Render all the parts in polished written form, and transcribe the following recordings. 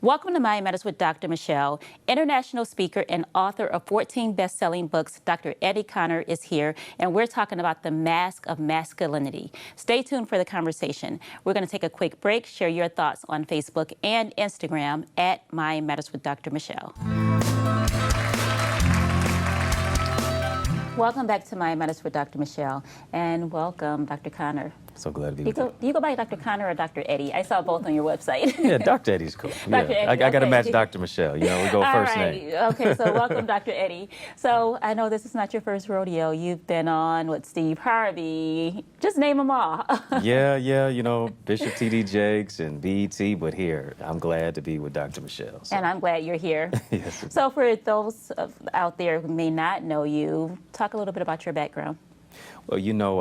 Welcome to Mind Matters with Dr. Michelle. International speaker and author of 14 best-selling books, Dr. Eddie Connor is here, and we're talking about the mask of masculinity. Stay tuned for the conversation. We're going to take a quick break, share your thoughts on Facebook and Instagram at Mind Matters with Dr. Michelle. Welcome back to Mind Matters with Dr. Michelle, and welcome, Dr. Connor. So glad to be with you. Do you go by Dr. Connor or Dr. Eddie? I saw both on your website. Yeah, Dr. Eddie's cool. Dr. Yeah. Eddie, I got to okay. match Dr. Michelle. You know, we go first name. Okay, so welcome, Dr. Eddie. So I know this is not your first rodeo. You've been on with Steve Harvey. Just name them all. Yeah, you know, Bishop T.D. Jakes and BET, but here, I'm glad to be with Dr. Michelle. So. And I'm glad you're here. Yes. So for those out there who may not know you, talk a little bit about your background. Well, you know,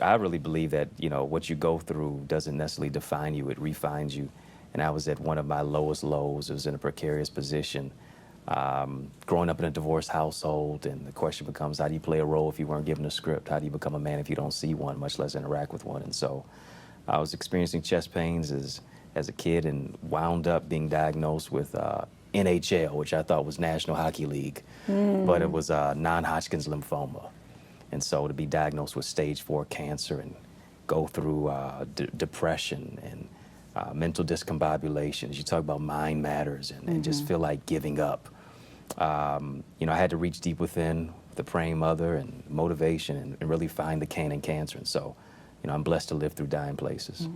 I really believe that, you know, what you go through doesn't necessarily define you, it refines you. And I was at one of my lowest lows. I was in a precarious position, growing up in a divorced household, and the question becomes, how do you play a role if you weren't given a script? How do you become a man if you don't see one, much less interact with one? And so I was experiencing chest pains as a kid and wound up being diagnosed with NHL, which I thought was National Hockey League, but it was non-Hodgkin's lymphoma. And so to be diagnosed with stage 4 cancer and go through depression and mental discombobulations, you talk about mind matters, and just feel like giving up. You know, I had to reach deep within the praying mother and motivation and really find the can in cancer. And so, you know, I'm blessed to live through dying places.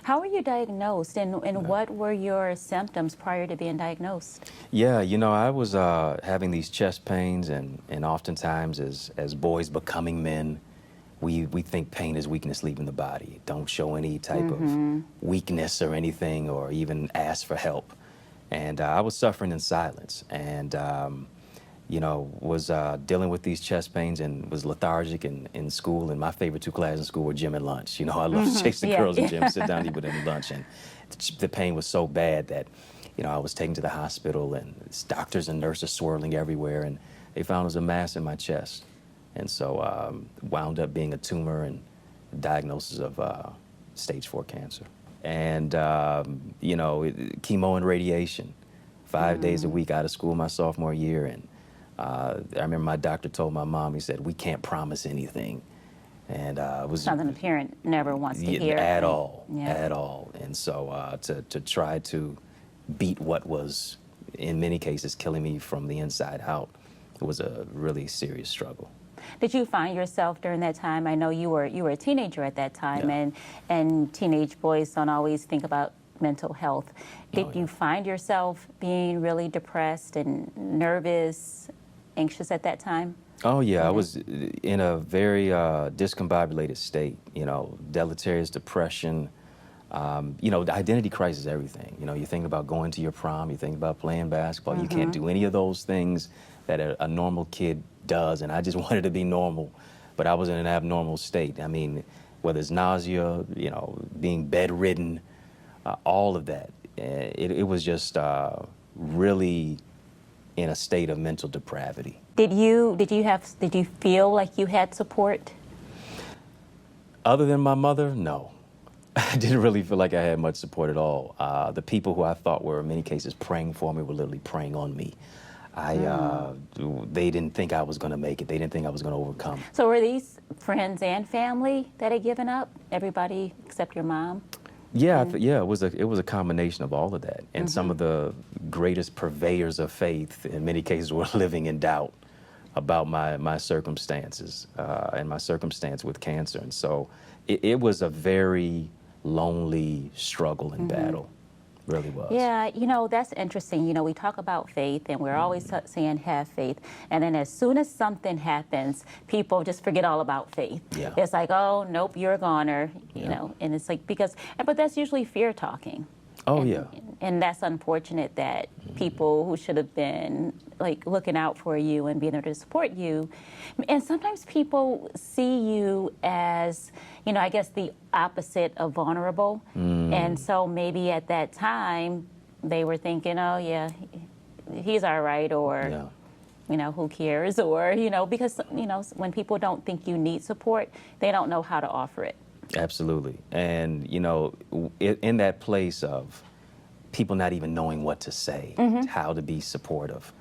How were you diagnosed, and what were your symptoms prior to being diagnosed? Yeah, you know, I was having these chest pains, and oftentimes as boys becoming men, we think pain is weakness leaving the body. Don't show any type of weakness or anything, or even ask for help. And I was suffering in silence, and you know, was dealing with these chest pains and was lethargic in school. And my favorite 2 classes in school were gym and lunch. You know, I love to chase the girls in gym, sit down, eat with them at lunch. And the pain was so bad that, you know, I was taken to the hospital, and doctors and nurses swirling everywhere. And they found there was a mass in my chest. And so wound up being a tumor and diagnosis of stage 4 cancer. And, you know, chemo and radiation, 5 days a week out of school my sophomore year. And I remember my doctor told my mom, he said, we can't promise anything. And it was Something a parent never wants to hear. At all. And so to try to beat what was, in many cases, killing me from the inside out, it was a really serious struggle. Did you find yourself during that time? I know you were a teenager at that time, and teenage boys don't always think about mental health. Did you find yourself being really depressed and nervous, anxious at that time? Oh yeah, I was in a very discombobulated state, you know, deleterious depression. You know, the identity crisis is everything. You know, you think about going to your prom, you think about playing basketball, you can't do any of those things that a normal kid does, and I just wanted to be normal, but I was in an abnormal state. I mean, whether it's nausea, you know, being bedridden, all of that. It was just really in a state of mental depravity. Did you feel like you had support? Other than my mother, no. I didn't really feel like I had much support at all. The people who I thought were in many cases praying for me were literally praying on me. They didn't think I was going to make it. They didn't think I was going to overcome. So were these friends and family that had given up? Everybody except your mom? Yeah, it was a combination of all of that. And some of the greatest purveyors of faith, in many cases, were living in doubt about my circumstances and my circumstance with cancer. And so it was a very lonely struggle and battle. Really was. Yeah, you know, that's interesting. You know, we talk about faith, and we're always saying have faith. And then as soon as something happens, people just forget all about faith. Yeah. It's like, oh, nope, you're a goner, you know. And it's like, but that's usually fear talking. Oh, and, yeah. And that's unfortunate that people who should have been like looking out for you and being able to support you. And sometimes people see you as, you know, I guess the opposite of vulnerable. And so maybe at that time they were thinking, oh yeah, he's all right, or you know, who cares, or, you know, because, you know, when people don't think you need support, they don't know how to offer it. Absolutely. And, you know, in that place of people not even knowing what to say, how to be supportive.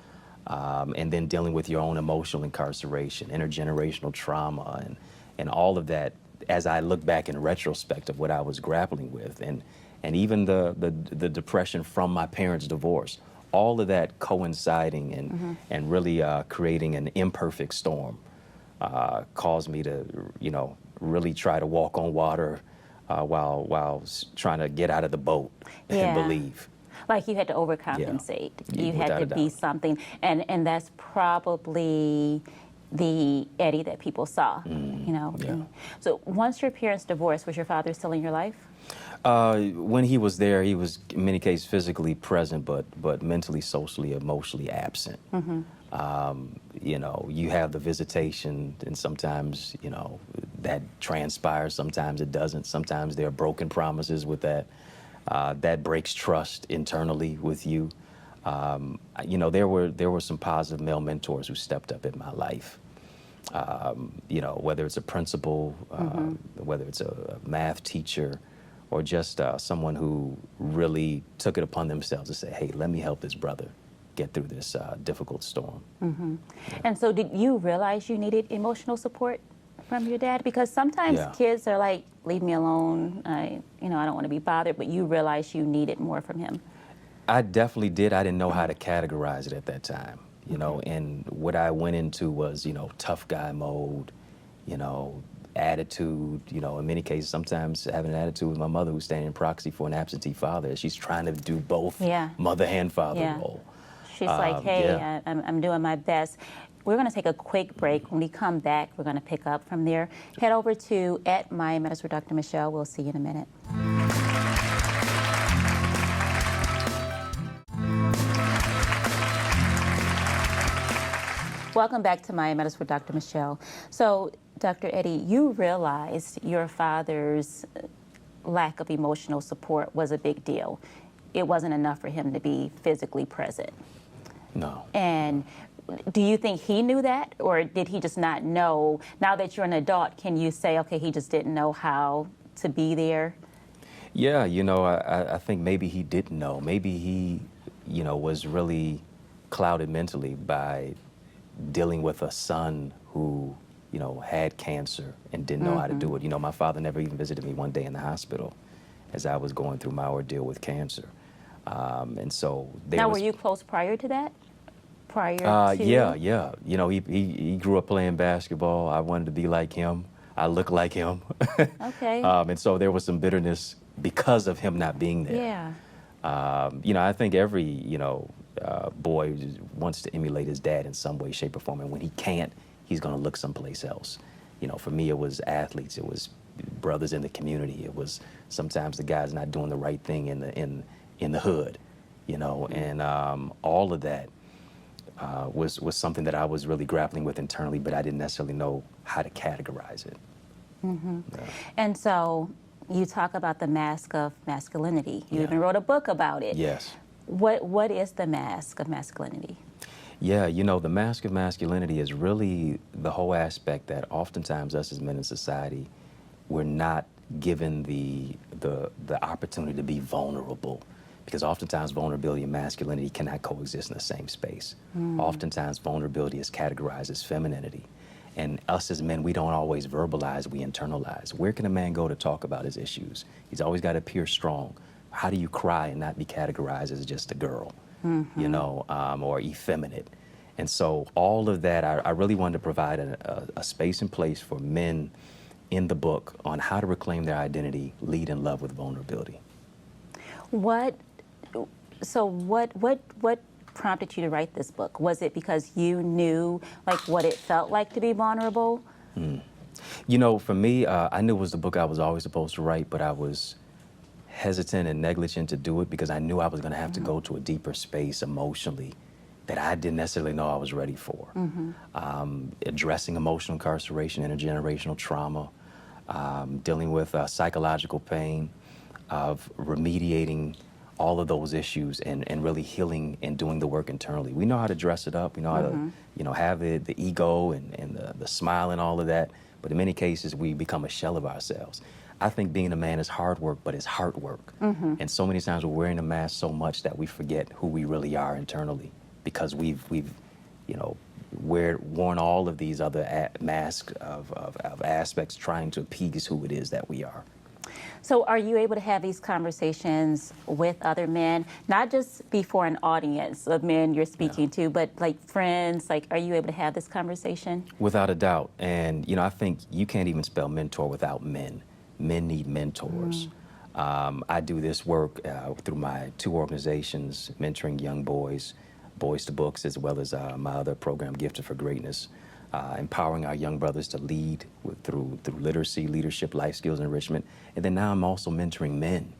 And then dealing with your own emotional incarceration, intergenerational trauma, and all of that. As I look back in retrospect of what I was grappling with, and even the depression from my parents' divorce, all of that coinciding and really creating an imperfect storm caused me to, really try to walk on water while trying to get out of the boat and believe. Like you had to overcompensate. Yeah, You had to be something. And that's probably the Eddie that people saw, Yeah. So once your parents divorced, was your father still in your life? When he was there, he was in many cases physically present, but mentally, socially, emotionally absent. You have the visitation, and sometimes, that transpires, sometimes it doesn't. Sometimes there are broken promises with that. That breaks trust internally with you. There were some positive male mentors who stepped up in my life. Whether it's a principal, whether it's a math teacher, or just someone who really took it upon themselves to say, hey, let me help this brother get through this difficult storm. And so did you realize you needed emotional support from your dad? Because sometimes kids are like, leave me alone, I don't want to be bothered, but you realized you needed more from him. I definitely did. I didn't know how to categorize it at that time, and what I went into was, tough guy mode, attitude, in many cases, sometimes having an attitude with my mother who's standing in proxy for an absentee father. She's trying to do both mother and father role. She's like, hey, I'm doing my best. We're going to take a quick break. When we come back, we're going to pick up from there. Head over to @MyMedicine with Dr. Michelle. We'll see you in a minute. Welcome back to My Medicine with Dr. Michelle. So, Dr. Eddie, you realized your father's lack of emotional support was a big deal. It wasn't enough for him to be physically present. No. And do you think he knew that, or did he just not know? Now that you're an adult, can you say, okay, he just didn't know how to be there? Yeah, I think maybe he didn't know. Maybe he, was really clouded mentally by dealing with a son who, had cancer and didn't know how to do it. My father never even visited me one day in the hospital as I was going through my ordeal with cancer. And so were you close prior to that? Yeah. He grew up playing basketball. I wanted to be like him. I look like him. Okay. And so there was some bitterness because of him not being there. Yeah. I think every, boy wants to emulate his dad in some way, shape, or form. And when he can't, he's going to look someplace else. For me, it was athletes. It was brothers in the community. It was sometimes the guys not doing the right thing in the hood, and all of that was something that I was really grappling with internally, but I didn't necessarily know how to categorize it. Yeah. And so you talk about the mask of masculinity. You even wrote a book about it. Yes. What is the mask of masculinity? Yeah, the mask of masculinity is really the whole aspect that oftentimes us as men in society, we're not given the opportunity to be vulnerable. Because oftentimes vulnerability and masculinity cannot coexist in the same space. Oftentimes vulnerability is categorized as femininity. And us as men, we don't always verbalize, we internalize. Where can a man go to talk about his issues? He's always got to appear strong. How do you cry and not be categorized as just a girl, or effeminate? And so all of that, I really wanted to provide a space and place for men in the book on how to reclaim their identity, lead in love with vulnerability. What prompted you to write this book? Was it because you knew what it felt like to be vulnerable? For me, I knew it was the book I was always supposed to write, but I was hesitant and negligent to do it because I knew I was going to have to go to a deeper space emotionally that I didn't necessarily know I was ready for. Addressing emotional incarceration, intergenerational trauma, dealing with psychological pain, of remediating all of those issues and really healing and doing the work internally. We know how to dress it up. We know how to, have the ego and the smile and all of that. But in many cases, we become a shell of ourselves. I think being a man is hard work, but it's heart work. And so many times we're wearing a mask so much that we forget who we really are internally, because we've you know, worn all of these other masks of aspects trying to appease who it is that we are. So are you able to have these conversations with other men, not just before an audience of men you're speaking to, but like friends? Like, are you able to have this conversation? Without a doubt. And, you know, I think you can't even spell mentor without men. Men need mentors. I do this work through my 2 organizations, mentoring young boys, Boys to Books, as well as my other program, Gifted for Greatness, empowering our young brothers to lead through literacy, leadership, life skills enrichment. And then now I'm also mentoring men.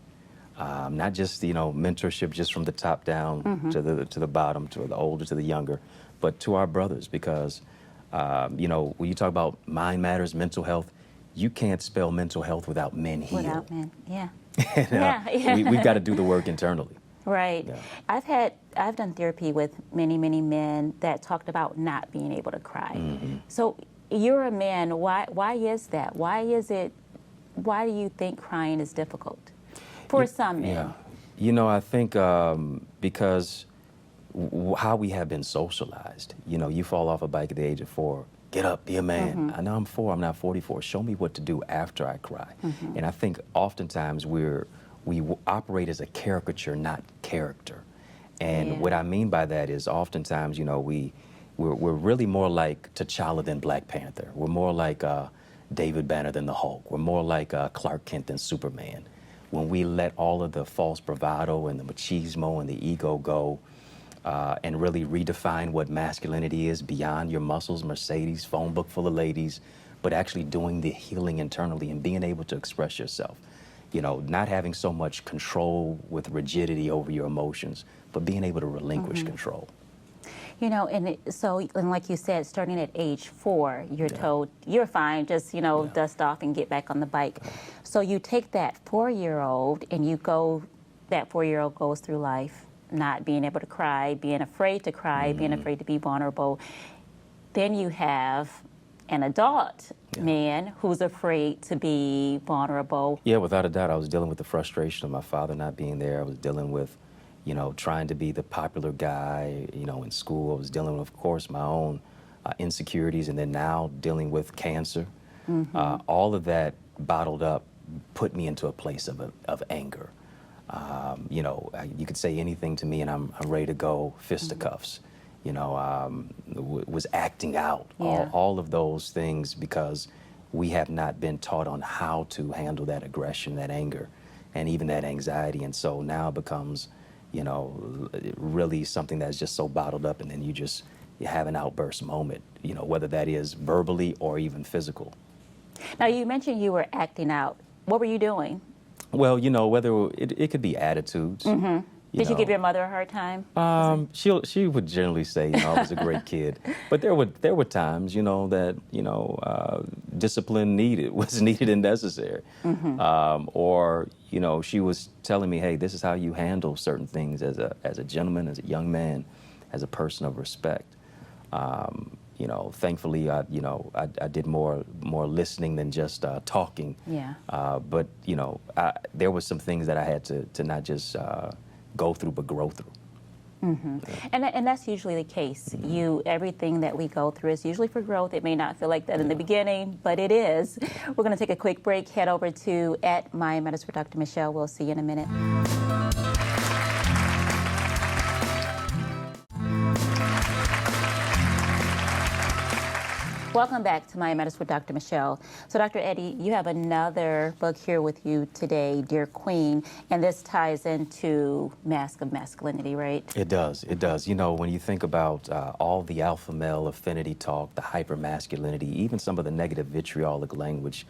Not just, you know, mentorship just from the top down to the bottom, to the older to the younger, but to our brothers, because, you know, when you talk about mind matters, mental health, you can't spell mental health without men heal. Without men, yeah. And, we've got to do the work internally. Right. Yeah. I've done therapy with many men that talked about not being able to cry. So you're a man. Why is that? Why do you think crying is difficult for some men? Yeah. You know, I think because how we have been socialized. You know, you fall off a bike at the age of 4. Get up, be a man. I know I'm 4, I'm not 44. Show me what to do after I cry. And I think oftentimes we operate as a caricature, not character. And what I mean by that is oftentimes, you know, we're really more like T'Challa than Black Panther. We're more like David Banner than the Hulk. We're more like Clark Kent than Superman. When we let all of the false bravado and the machismo and the ego go, and really redefine what masculinity is beyond your muscles, Mercedes, phone book full of ladies, but actually doing the healing internally and being able to express yourself. You know, not having so much control with rigidity over your emotions, but being able to relinquish control. You know, and like you said, starting at age 4, you're told you're fine, just, you know, dust off and get back on the bike. So you take that 4-year-old and that 4-year-old goes through life not being able to cry, being afraid to cry, being afraid to be vulnerable. Then you have an adult man who's afraid to be vulnerable. Yeah, without a doubt. I was dealing with the frustration of my father not being there. I was dealing with, you know, trying to be the popular guy, you know, in school. I was dealing with, of course, my own insecurities, and then now dealing with cancer. All of that bottled up put me into a place of anger. You know, you could say anything to me and I'm ready to go fisticuffs. You know, was acting out, all of those things, because we have not been taught on how to handle that aggression, that anger, and even that anxiety. And so now it becomes, you know, really something that's just so bottled up, and then you have an outburst moment, you know, whether that is verbally or even physical. Now, you mentioned you were acting out. What were you doing? Well, you know, whether it could be attitudes. Did you give your mother a hard time? She would generally say, you know, I was a great kid, but there were times, you know, that, you know, discipline was needed and necessary, or, you know, she was telling me, hey, this is how you handle certain things as a gentleman, as a young man, as a person of respect. You know, thankfully, I did more listening than just talking. Yeah. But you know, there were some things that I had to not just go through, but grow through. And that's usually the case. Everything that we go through is usually for growth. It may not feel like that in the beginning, but it is. We're going to take a quick break. Head over to @MyMatters for Dr. Michelle. We'll see you in a minute. Welcome back to My Matters with Dr. Michelle. So, Dr. Eddie, you have another book here with you today, Dear Queen, and this ties into Mask of Masculinity, right? It does. It does. You know, when you think about all the alpha male affinity talk, the hypermasculinity, even some of the negative vitriolic language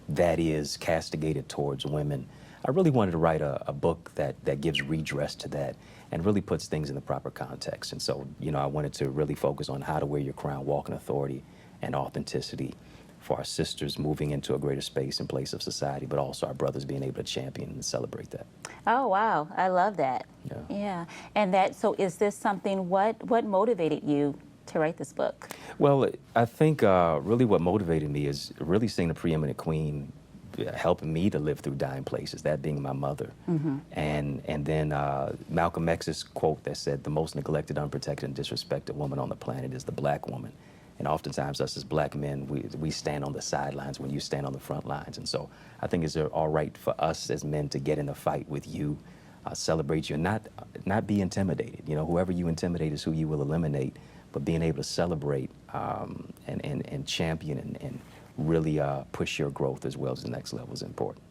that is castigated towards women, I really wanted to write a book that gives redress to that and really puts things in the proper context. And so, you know, I wanted to really focus on how to wear your crown, walk in authority and authenticity for our sisters moving into a greater space and place of society, but also our brothers being able to champion and celebrate that. Oh, wow. I love that. Yeah. And so is this something, what motivated you to write this book? Well, I think really what motivated me is really seeing the preeminent queen helping me to live through dying places, that being my mother. And then Malcolm X's quote that said, the most neglected, unprotected, and disrespected woman on the planet is the black woman. And oftentimes us as black men, we stand on the sidelines when you stand on the front lines. And so I think it's all right for us as men to get in a fight with you, celebrate you, and not be intimidated. You know, whoever you intimidate is who you will eliminate. But being able to celebrate and champion and really push your growth as well as the next level is important.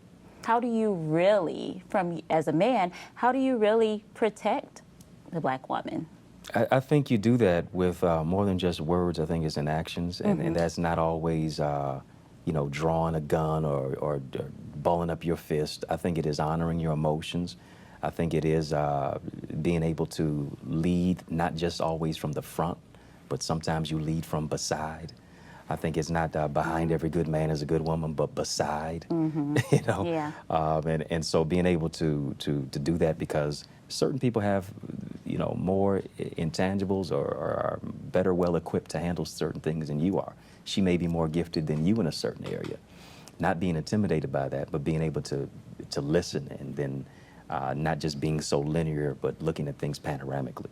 How do you really, as a man, how do you really protect the black woman? I think you do that with more than just words. I think it's in actions, and that's not always, you know, drawing a gun or balling up your fist. I think it is honoring your emotions. I think it is being able to lead, not just always from the front, but sometimes you lead from beside. I think it's not behind every good man is a good woman, but beside, you know? Yeah. And so being able to do that, because certain people have, you know, more intangibles or are better well equipped to handle certain things than you are. She may be more gifted than you in a certain area. Not being intimidated by that, but being able to listen, and then not just being so linear, but looking at things panoramically.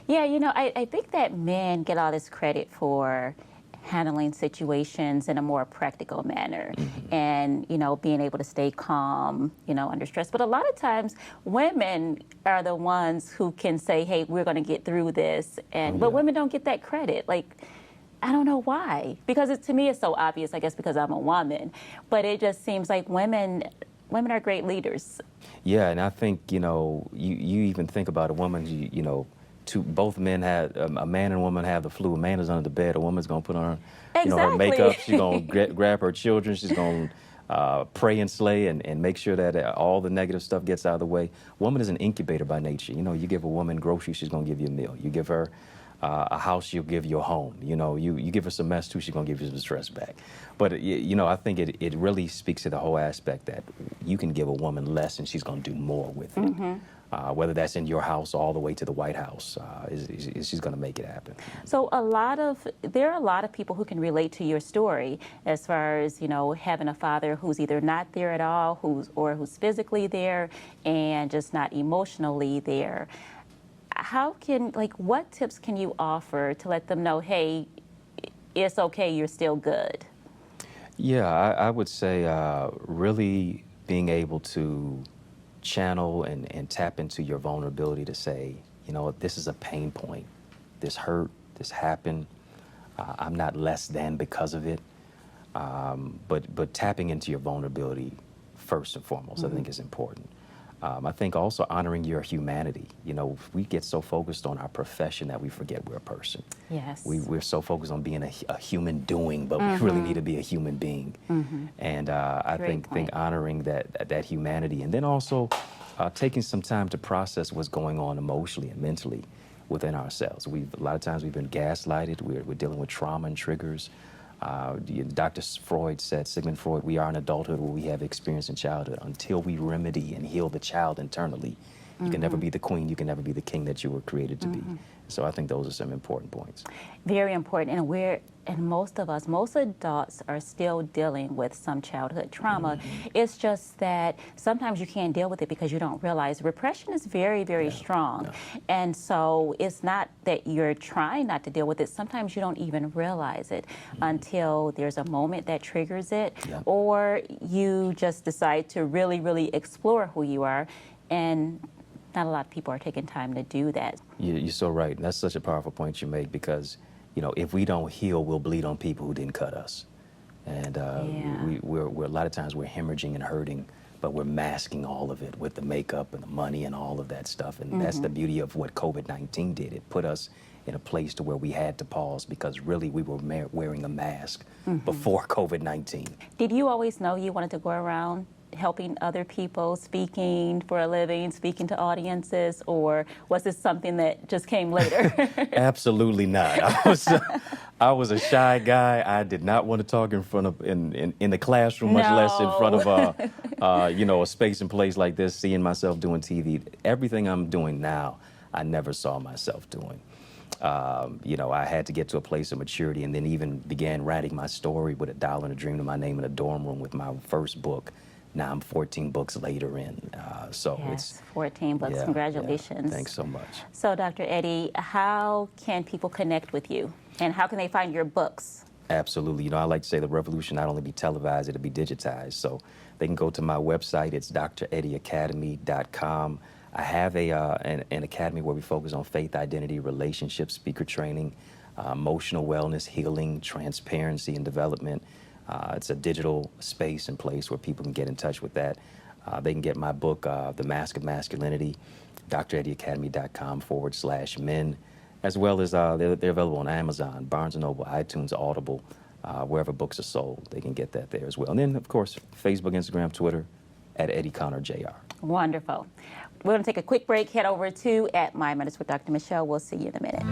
Yeah, you know, I think that men get all this credit for handling situations in a more practical manner and, you know, being able to stay calm, you know, under stress. But a lot of times women are the ones who can say, hey, we're going to get through this. But women don't get that credit. Like, I don't know why. Because to me, it's so obvious, I guess, because I'm a woman. But it just seems like women are great leaders. Yeah, and I think, you know, you even think about a woman, you know, both men have, a man and a woman have the flu. A man is under the bed, a woman's gonna put on, you know, her makeup, she's gonna grab her children, she's gonna pray and slay and make sure that all the negative stuff gets out of the way. Woman is an incubator by nature. You know, you give a woman groceries, she's gonna give you a meal. You give her a house, she'll give you a home. You know, you give her some mess too, she's gonna give you some stress back. But, you know, I think it really speaks to the whole aspect that you can give a woman less and she's gonna do more with it. Whether that's in your house all the way to the White House, she's going to make it happen. So there are a lot of people who can relate to your story as far as, you know, having a father who's either not there at all, who's physically there and just not emotionally there. What tips can you offer to let them know, hey, it's okay, you're still good? Yeah, I would say really being able to channel and tap into your vulnerability to say, you know, this is a pain point. This hurt, this happened. I'm not less than because of it. But tapping into your vulnerability first and foremost, I think is important. I think also honoring your humanity. You know, we get so focused on our profession that we forget we're a person. Yes. We're so focused on being a human doing, but we really need to be a human being. And I think honoring that humanity, and then also taking some time to process what's going on emotionally and mentally within ourselves. A lot of times we've been gaslighted. We're dealing with trauma and triggers. Dr. Freud said, Sigmund Freud, we are in adulthood where we have experience in childhood. Until we remedy and heal the child internally, you can never be the queen, you can never be the king that you were created to be. So I think those are some important points. Very important, and most adults are still dealing with some childhood trauma. It's just that sometimes you can't deal with it because you don't realize repression is very, very strong. And so it's not that you're trying not to deal with it. Sometimes you don't even realize it until there's a moment that triggers it, or you just decide to really, really explore who you are. And not a lot of people are taking time to do that. You're so right. And that's such a powerful point you make, because, you know, if we don't heal, we'll bleed on people who didn't cut us. And we're a lot of times we're hemorrhaging and hurting, but we're masking all of it with the makeup and the money and all of that stuff. And that's the beauty of what COVID-19 did. It put us in a place to where we had to pause, because really we were wearing a mask before COVID-19. Did you always know you wanted to go around helping other people, speaking for a living, speaking to audiences, or was this something that just came later? Absolutely not. I was a shy guy. I did not want to talk in front of in the classroom, much less in front of you know, a space and place like this. Seeing myself doing TV, everything I'm doing now, I never saw myself doing. I had to get to a place of maturity, and then even began writing my story with a dollar and a dream to my name in a dorm room with my first book. Now I'm 14 books later in, so Yes, 14 books. yeah, Congratulations. Yeah, thanks so much. So, Dr. Eddie, how can people connect with you, and how can they find your books? Absolutely. I like to say the revolution not only be televised, it'll be digitized. So they can go to my website. It's dreddieacademy.com. I have an academy where we focus on faith, identity, relationship, speaker training, emotional wellness, healing, transparency, and development. It's a digital space and place where people can get in touch with that. They can get my book, The Mask of Masculinity, dreddieacademy.com/men. As well as they're available on Amazon, Barnes & Noble, iTunes, Audible, wherever books are sold. They can get that there as well. And then, of course, Facebook, Instagram, Twitter, at Eddie Connor Jr. Wonderful. We're going to take a quick break. Head over to @My Minutes with Dr. Michelle. We'll see you in a minute.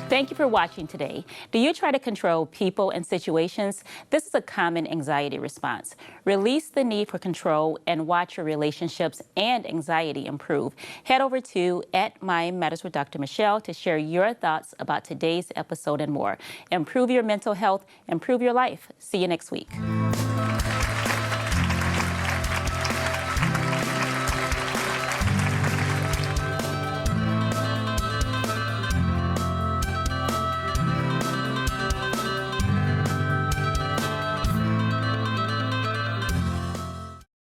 Thank you for watching today. Do you try to control people and situations? This is a common anxiety response. Release the need for control and watch your relationships and anxiety improve. Head over to @My Matters with Dr. Michelle to share your thoughts about today's episode and more. Improve your mental health, improve your life. See you next week.